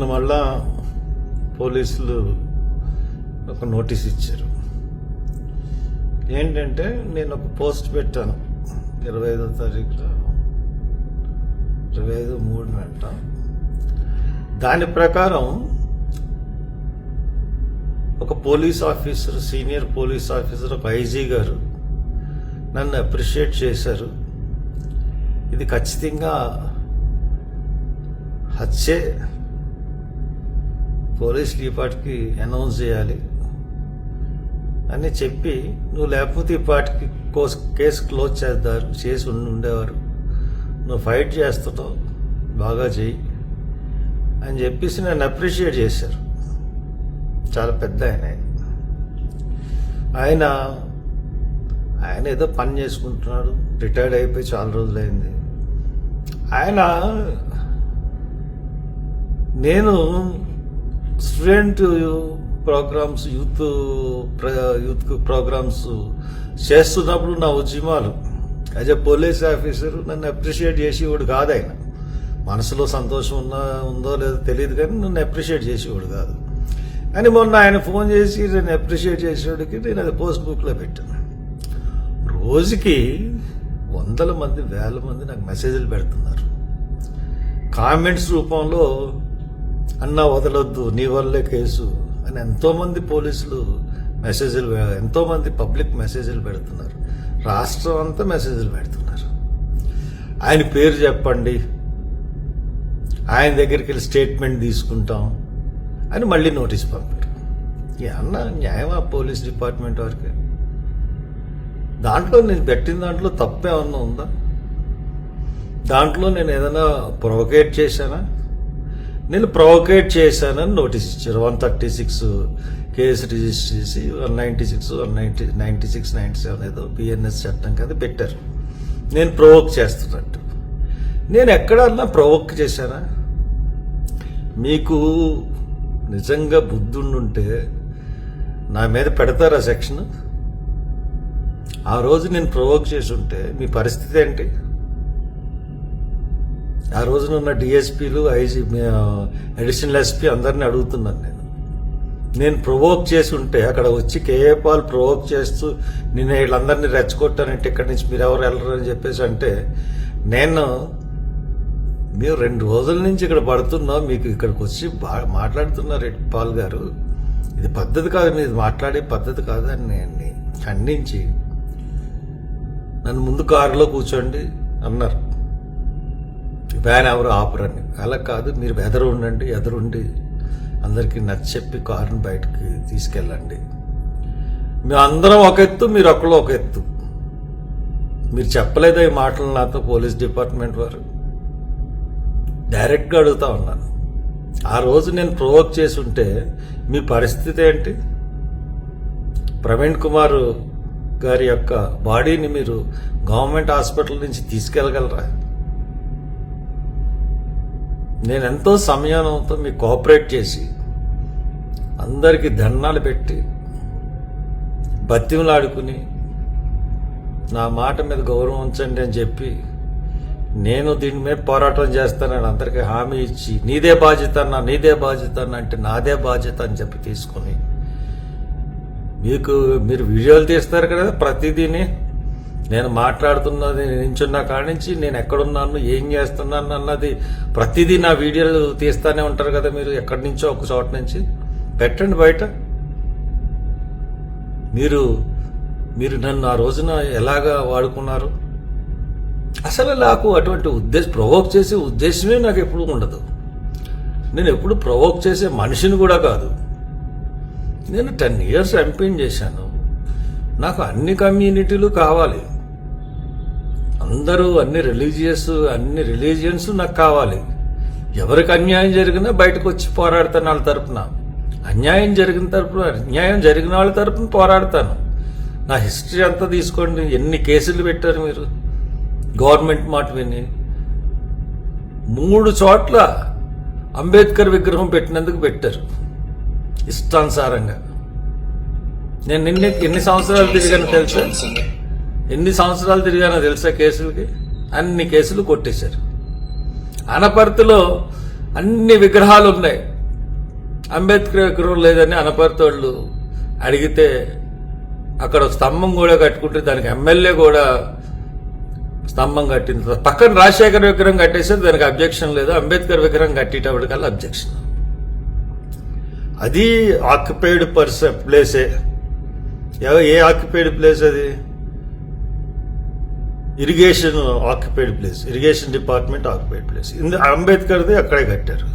మళ్ళా పోలీసులు ఒక నోటీస్ ఇచ్చారు. ఏంటంటే నేను ఒక పోస్ట్ పెట్టాను 25వ తారీఖులో 25/3 దాని ప్రకారం ఒక police officer, senior police officer, ఒక ఐజీ గారు నన్ను అప్రిషియేట్ చేశారు. ఇది ఖచ్చితంగా హత్యే, పోలీస్ డిపార్ట్కి అనౌన్స్ చేయాలి అని చెప్పి, నువ్వు లేకపోతే ఈ పార్టీకి కేసు క్లోజ్ చేసి ఉండేవారు, నువ్వు ఫైట్ చేస్తావు, బాగా చెయ్యి అని చెప్పేసి నన్ను అప్రిషియేట్ చేశారు. చాలా పెద్ద ఆయన ఏదో పని చేసుకుంటున్నాడు, రిటైర్డ్ అయిపోయి చాలా రోజులైంది. నేను స్టూడెంట్ ప్రోగ్రామ్స్, యూత్ ప్రోగ్రామ్స్ చేస్తున్నప్పుడు నా ఉద్యమాలు యాజ్ ఎ పోలీస్ ఆఫీసర్ నన్ను అప్రిషియేట్ చేసేవాడు కాదు. ఆయన మనసులో సంతోషం ఉందో లేదో తెలియదు, కానీ నన్ను అప్రిషియేట్ చేసేవాడు కాదు. కానీ మొన్న ఆయన ఫోన్ చేసి నేను అప్రిషియేట్ చేసేవాడికి నేను అది పోస్ట్ బుక్లో పెట్టాను. రోజుకి వందల మంది, వేల మంది నాకు మెసేజ్లు పెడుతున్నారు. కామెంట్స్ రూపంలో అన్నా వదలొద్దు, నీ వల్లే కేసు అని ఎంతోమంది పోలీసులు మెసేజ్లు, ఎంతోమంది పబ్లిక్ మెసేజ్లు పెడుతున్నారు. రాష్ట్రం అంతా మెసేజ్లు పెడుతున్నారు. ఆయన పేరు చెప్పండి, ఆయన దగ్గరికి వెళ్ళి స్టేట్మెంట్ తీసుకుంటాం అని మళ్ళీ నోటీస్ పంపారు. అన్న న్యాయమా పోలీస్ డిపార్ట్మెంట్ వారికి? దాంట్లో నేను పెట్టిన దాంట్లో తప్పేమన్నా ఉందా? దాంట్లో నేను ఏదైనా ప్రొవోకేట్ చేశానా? నేను ప్రొవోకేట్ చేశానని నోటీస్ ఇచ్చారు. 136 కేసు రిజిస్టర్ చేసి 196, 97 ఏదో పిఎన్ఎస్ చట్టం కదా పెట్టారు. నేను ప్రొవోక్ చేస్తున్నట్టు. నేను ఎక్కడన్నా ప్రొవోక్ చేశానా? మీకు నిజంగా బుద్ధుండుంటే నా మీద పెడతారా సెక్షన్? ఆ రోజు నేను ప్రొవోక్ చేసి ఉంటే మీ పరిస్థితి ఏంటి? ఆ రోజున ఉన్న డిఎస్పీలు, ఐజీ, అడిషనల్ ఎస్పీ అందరినీ అడుగుతున్నాను. నేను ప్రొవోక్ చేసి ఉంటే అక్కడ వచ్చి కేఏ పాల్ ప్రొవోక్ చేస్తూ నేను వీళ్ళందరినీ రెచ్చగొట్టానంటే ఇక్కడి నుంచి మీరు ఎవరు వెళ్ళరు అని చెప్పేసి అంటే, మీరు 2 రోజుల నుంచి ఇక్కడ పడుతున్నా, మీకు ఇక్కడికి వచ్చి మాట్లాడుతున్నారు పాల్ గారు, ఇది పద్ధతి కాదు, మీరు మాట్లాడే పద్ధతి కాదు అని నేను ఖండించి నన్ను ముందు కారులో కూర్చోండి అన్నారు. వ్యాన్ ఎవరు ఆపరని. అలా కాదు, మీరు ఎదురుండి అందరికీ నచ్చెప్పి కారుని బయటకు తీసుకెళ్ళండి. మేము అందరం ఒక ఎత్తు, మీరు ఒకళ్ళు ఒక ఎత్తు. మీరు చెప్పలేదా ఈ మాటలు నాతో పోలీస్ డిపార్ట్మెంట్ వారు? డైరెక్ట్గా అడుగుతా ఉన్నాను. ఆ రోజు నేను ప్రొవోక్ చేసి ఉంటే మీ పరిస్థితి ఏంటి? ప్రవీణ్ కుమార్ గారి యొక్క బాడీని మీరు గవర్నమెంట్ హాస్పిటల్ నుంచి తీసుకెళ్ళగలరా? నేను ఎంతో సమయంతో మీకు కోఆపరేట్ చేసి అందరికీ దండాలు పెట్టి బతిమలాడుకుని నా మాట మీద గౌరవం ఉంచండి అని చెప్పి నేను దీని మీద పోరాటం చేస్తానని అందరికీ హామీ ఇచ్చి నీదే బాధ్యత అంటే నాదే బాధ్యత అని చెప్పి తీసుకుని మీరు వీడియోలు తీస్తారు కదా, ప్రతిదీని నేను మాట్లాడుతున్నది నించున్న కాడి నుంచి నేను ఎక్కడున్నాను, ఏం చేస్తున్నాను అన్నది ప్రతిదీ నా వీడియోలు తీస్తానే ఉంటారు కదా మీరు. ఎక్కడి నుంచో ఒక చోట నుంచి పెట్టండి బయట. మీరు నన్ను ఆ రోజున ఎలాగా వాడుకున్నారు? అసలు నాకు అటువంటి ప్రొవోక్ చేసే ఉద్దేశమే నాకు ఎప్పుడు ఉండదు. నేను ఎప్పుడు ప్రొవోక్ చేసే మనిషిని కూడా కాదు. నేను 10 years ఎంపీని చేశాను. నాకు అన్ని కమ్యూనిటీలు కావాలి, అందరూ అన్ని రిలీజియన్స్ నాకు కావాలి. ఎవరికి అన్యాయం జరిగినా బయటకు వచ్చి పోరాడతాను వాళ్ళ తరపున. అన్యాయం జరిగిన వాళ్ళ తరపున పోరాడతాను. నా హిస్టరీ అంతా తీసుకోండి. ఎన్ని కేసులు పెట్టారు మీరు గవర్నమెంట్ మాట విని. 3 చోట్ల అంబేద్కర్ విగ్రహం పెట్టినందుకు పెట్టారు ఇష్టానుసారంగా. నేను ఎన్ని సంవత్సరాలు తిరిగానో తెలుసా కేసులకి? అన్ని కేసులు కొట్టేశారు. అనపర్తిలో అన్ని విగ్రహాలు ఉన్నాయి, అంబేద్కర్ విగ్రహం లేదని అనపర్తోళ్ళు అడిగితే అక్కడ స్తంభం కూడా కట్టుకుంటే దానికి ఎమ్మెల్యే కూడా స్తంభం కట్టింది. పక్కన రాజశేఖర్ విగ్రహం కట్టేస్తే దానికి అబ్జెక్షన్ లేదు, అంబేద్కర్ విగ్రహం కట్టేటప్పటికల్లా అబ్జెక్షన్. అది ఆక్యుపైడ్ ప్లేసే. ఏ ఆక్యుపైడ్ ప్లేస్ అది? Irrigation occupied place, irrigation department occupied place. అంబేద్కర్ది అక్కడే కట్టారు.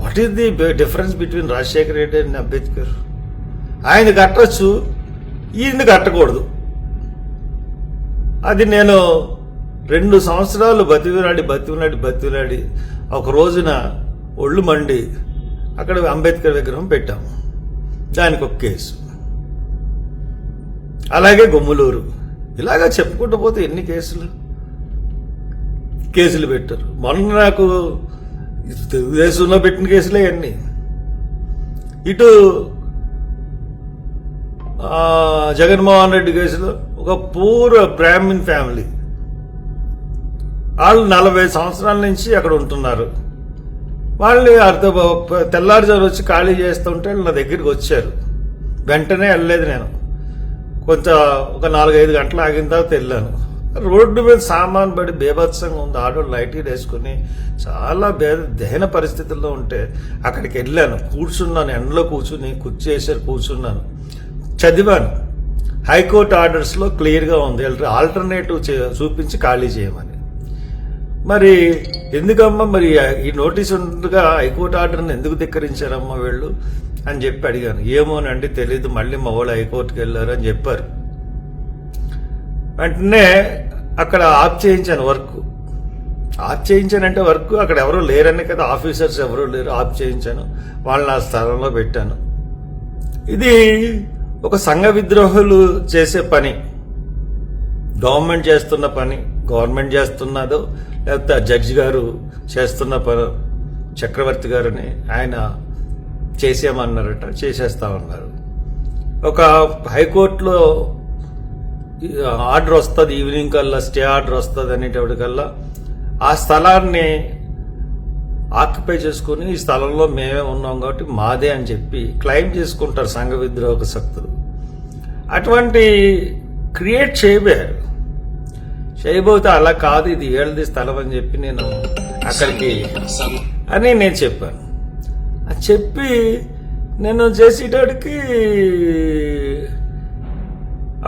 What is the difference between Rajasekhar Reddy and Ambedkar? ఆయన కట్టచ్చు, ఈయన కట్టకూడదు. అది నేను 2 సంవత్సరాలు బతిమిలాడి ఒక రోజున ఒళ్ళు మండి అక్కడ అంబేద్కర్ విగ్రహం పెట్టాము. దానికి ఒక కేసు. అలాగే గుమ్మలూరు. ఇలాగా చెప్పుకుంటూ పోతే ఎన్ని కేసులు పెట్టారు. మొన్న నాకు తెలుగుదేశంలో పెట్టిన కేసులే అన్నీ. ఇటు జగన్మోహన్ రెడ్డి కేసులో ఒక పూర్ బ్రాహ్మిన్ ఫ్యామిలీ, వాళ్ళు 40 సంవత్సరాల నుంచి అక్కడ ఉంటున్నారు. వాళ్ళు తెల్లారుజాము వచ్చి ఖాళీ చేస్తుంటే నా దగ్గరికి వచ్చారు. వెంటనే వెళ్ళలేదు నేను, ఒక 4-5 గంటలు ఆగిన తర్వాత వెళ్ళాను. రోడ్డు మీద సామాన్ పడి బేభత్సంగా ఉంది. ఆడవాళ్ళు లైటీలు వేసుకుని చాలా దహన పరిస్థితుల్లో ఉంటే అక్కడికి వెళ్ళాను, కూర్చున్నాను. ఎండలో కుర్చీ వేసారు, కూర్చున్నాను, చదివాను. హైకోర్టు ఆర్డర్స్లో క్లియర్గా ఉంది ఆల్టర్నేటివ్ చూపించి ఖాళీ చేయమని. మరి ఎందుకమ్మా మరి ఈ నోటీస్ ఉండగా హైకోర్టు ఆర్డర్ని ఎందుకు ధిక్కరించారమ్మా వీళ్ళు అని చెప్పి అడిగాను. ఏమోనండి తెలీదు, మళ్ళీ మా వాళ్ళు హైకోర్టుకి వెళ్ళారు అని చెప్పారు. వెంటనే అక్కడ ఆఫ్ చేయించాను వర్క్. అక్కడ ఎవరూ లేరని కదా, ఆఫీసర్స్ ఎవరూ లేరు, ఆఫ్ చేయించాను. వాళ్ళని ఆ స్థలంలో పెట్టాను. ఇది ఒక సంఘ విద్రోహులు చేసే పని, గవర్నమెంట్ చేస్తున్న పని, గవర్నమెంట్ చేస్తున్నదో లేకపోతే జడ్జి గారు చేస్తున్న పని, చక్రవర్తి గారని ఆయన చేసేయమన్నారట, చేసేస్తామన్నారు. ఒక హైకోర్టులో ఆర్డర్ వస్తుంది, ఈవినింగ్ కల్లా స్టే ఆర్డర్ వస్తుంది అనేటప్పటికల్లా ఆ స్థలాన్ని ఆక్యుపై చేసుకుని ఈ స్థలంలో మేమే ఉన్నాం కాబట్టి మాదే అని చెప్పి క్లెయిమ్ చేసుకుంటారు సంఘ విద్రోహక శక్తులు. అటువంటి క్రియేట్ చేయబోతే అలా కాదు, ఇది ఏళ్ళది స్థలం అని చెప్పి నేను అక్కడికి అని నేను చెప్పాను. అది చెప్పి నేను చేసేటడికి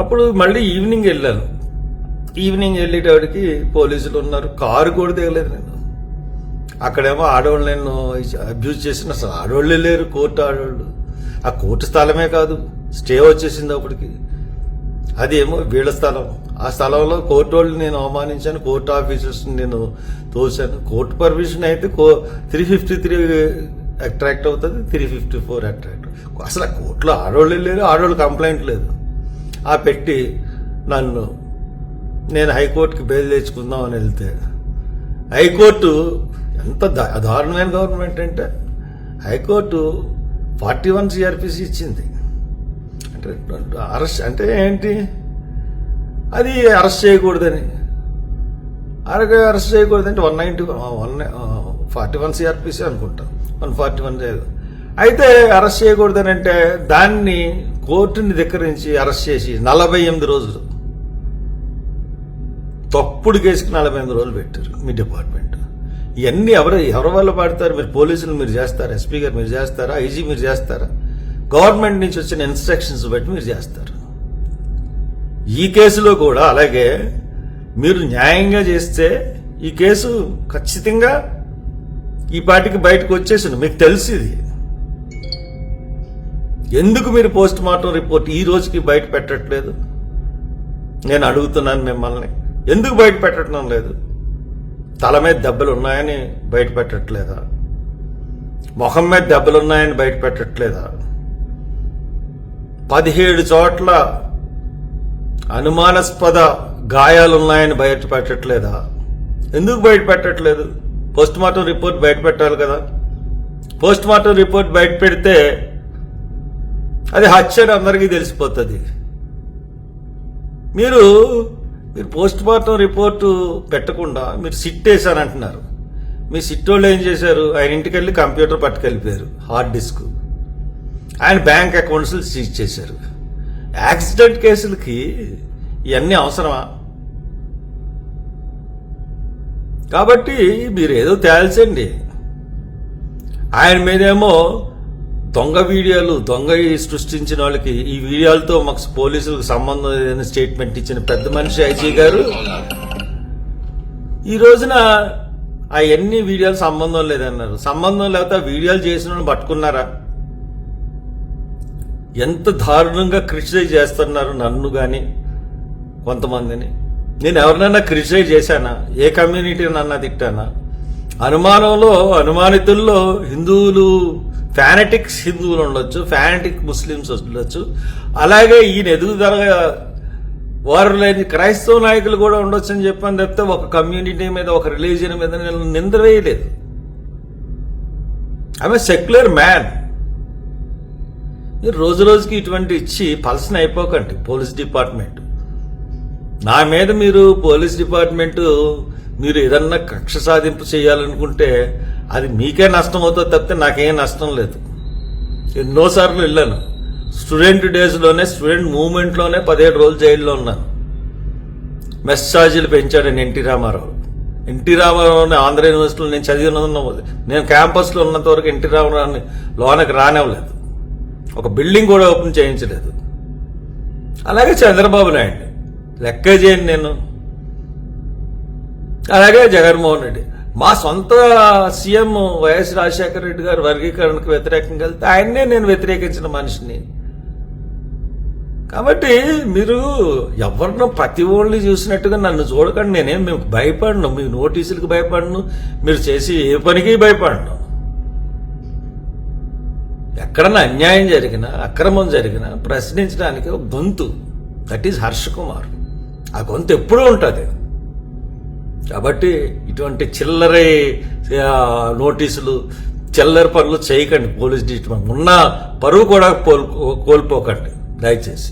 అప్పుడు మళ్ళీ ఈవినింగ్ వెళ్ళాను. ఈవినింగ్ వెళ్ళేటడికి పోలీసులు ఉన్నారు, కారు కూడా దిగలేదు నేను. అక్కడేమో ఆడవాళ్ళు నేను అబ్యూజ్ చేసిన, అసలు ఆడవాళ్ళే లేరు, కోర్టు ఆడవాళ్ళు. ఆ కోర్టు స్థలమే కాదు, స్టే వచ్చేసింది అప్పటికి. అదేమో వీళ్ళ స్థలం. ఆ స్థలంలో కోర్టు వాళ్ళు నేను అవమానించాను, కోర్టు ఆఫీసర్స్ని నేను తోసాను. కోర్టు పర్మిషన్ అయితే 353 అట్రాక్ట్ అవుతుంది, 354 అట్రాక్ట్. అసలు ఆ కోర్టులో ఆడవాళ్ళే లేరు, ఆడవాళ్ళు కంప్లైంట్ లేదు. ఆ పెట్టి నేను హైకోర్టుకి బెయిల్ తెచ్చుకుందాం అని వెళ్తే హైకోర్టు ఎంత దారుణమైన గవర్నమెంట్ అంటే హైకోర్టు 41 CRPC ఇచ్చింది. అంటే అరెస్ట్ అంటే ఏంటి, అది అరెస్ట్ చేయకూడదని. అరెస్ట్ చేయకూడదంటే 41 CRPC అనుకుంటా, 141 లేదు. అయితే అరెస్ట్ చేయకూడదని అంటే దాన్ని కోర్టుని ధిక్కరించి అరెస్ట్ చేసి 48 రోజులు, తప్పుడు కేసుకి 48 రోజులు పెట్టారు మీ డిపార్ట్మెంట్. ఇవన్నీ ఎవరి వల్ల పాడతారు? మీరు పోలీసులు మీరు చేస్తారా? ఎస్పీ గారు మీరు చేస్తారా? ఐజీ మీరు చేస్తారా? గవర్నమెంట్ నుంచి వచ్చిన ఇన్స్ట్రక్షన్స్ బట్టి మీరు చేస్తారు. ఈ కేసులో కూడా అలాగే మీరు న్యాయంగా చేస్తే ఈ కేసు ఖచ్చితంగా ఈ పాటికి బయటకు వచ్చేసింది. మీకు తెలిసి ఇది ఎందుకు మీరు పోస్ట్ మార్టం రిపోర్ట్ ఈ రోజుకి బయట పెట్టట్లేదు? నేను అడుగుతున్నాను మిమ్మల్ని, ఎందుకు బయట పెట్టడం లేదు? తల మీద దెబ్బలు ఉన్నాయని బయట పెట్టట్లేదా? మొహం మీద దెబ్బలు ఉన్నాయని బయట పెట్టట్లేదా? 17 చోట్ల అనుమానాస్పద గాయాలున్నాయని బయట పెట్టట్లేదా? ఎందుకు బయట పెట్టట్లేదు? పోస్ట్ మార్టం రిపోర్ట్ బయట పెట్టాలి కదా. పోస్ట్ మార్టం రిపోర్ట్ బయట పెడితే అది హత్య అని అందరికీ తెలిసిపోతుంది. మీరు పోస్ట్ మార్టం రిపోర్టు పెట్టకుండా మీరు సిట్ వేసారంటున్నారు. మీ సిట్టోళ్ళు ఏం చేశారు, ఆయన ఇంటికి వెళ్ళి కంప్యూటర్ పట్టుకెళ్ళిపోయారు, హార్డ్ డిస్క్, ఆయన బ్యాంక్ అకౌంట్స్ సీజ్ చేశారు. యాక్సిడెంట్ కేసులకి ఇవన్నీ అవసరమా? కాబట్టి మీరు ఏదో తేల్చండి. ఆయన మీదేమో దొంగ వీడియోలు, దొంగ సృష్టించిన వాళ్ళకి ఈ వీడియోలతో మాకు పోలీసులకు సంబంధం లేదని స్టేట్మెంట్ ఇచ్చిన పెద్ద మనిషి ఐజీ గారు ఈ రోజున అవన్నీ వీడియోలు సంబంధం లేదన్నారు. సంబంధం లేకపోతే ఆ వీడియోలు చేసిన వాళ్ళని పట్టుకున్నారా? ఎంత దారుణంగా క్రిటిసైజ్ చేస్తున్నారు నన్ను కానీ కొంతమందిని. నేను ఎవరినైనా క్రిటిసైజ్ చేశానా? ఏ కమ్యూనిటీని అన్నా తిట్టానా? అనుమానితుల్లో హిందువులు, ఫ్యానటిక్స్ హిందువులు ఉండొచ్చు, ఫ్యానటిక్ ముస్లిమ్స్ ఉండొచ్చు, అలాగే ఈయన ఎదుగుదల వారు లేని క్రైస్తవ నాయకులు కూడా ఉండొచ్చు అని చెప్పని చెప్తే ఒక కమ్యూనిటీ మీద, ఒక రిలీజియన్ మీద నేను నింద వేయలేదు. I'm secular man. మీరు రోజు రోజుకి ఇటువంటి ఇచ్చి పల్సన అయిపోకండి. పోలీస్ డిపార్ట్మెంట్ నా మీద, మీరు పోలీస్ డిపార్ట్మెంట్ మీరు ఏదన్నా కక్ష సాధింపు చేయాలనుకుంటే అది మీకే నష్టం అవుతుంది తప్పితే నాకేం నష్టం లేదు. ఎన్నోసార్లు వెళ్ళాను. స్టూడెంట్ డేస్లోనే, స్టూడెంట్ మూవ్మెంట్లోనే 17 రోజులు జైల్లో ఉన్నాను. మెస్ ఛార్జీలు పెంచాడని ఎన్టీ రామారావు. ఎన్టీ రామారావుని ఆంధ్ర యూనివర్సిటీలో నేను చదివిన, నేను క్యాంపస్లో ఉన్నంత వరకు ఎన్టీ రామారావుని లోనకి రానివ్వలేదు. ఒక బిల్డింగ్ కూడా ఓపెన్ చేయించలేదు. అలాగే చంద్రబాబు నాయుడు లెక్క చేయండి నేను. అలాగే జగన్మోహన్ రెడ్డి. మా సొంత సీఎం వైఎస్ రాజశేఖర రెడ్డి గారు వర్గీకరణకు వ్యతిరేకంగా వెళ్తే ఆయన్నే నేను వ్యతిరేకించిన మనిషిని. కాబట్టి మీరు ఎవరినో ప్రతి ఓళ్ళని చూసినట్టుగా నన్ను చూడకండి. నేనేం మీకు భయపడను, మీ నోటీసులకు భయపడను, మీరు చేసి ఏ పనికి భయపడను. ఎక్కడన్నా అన్యాయం జరిగినా, అక్రమం జరిగినా ప్రశ్నించడానికి ఒక గొంతు, దట్ ఈజ్ హర్ష కుమార్. ఆ గొంతు ఎప్పుడూ ఉంటుంది. కాబట్టి ఇటువంటి చిల్లర నోటీసులు, చిల్లర పనులు చేయకండి. పోలీస్ డిపార్ట్మెంట్ ఉన్న పరువు కూడా కోల్పోకండి దయచేసి.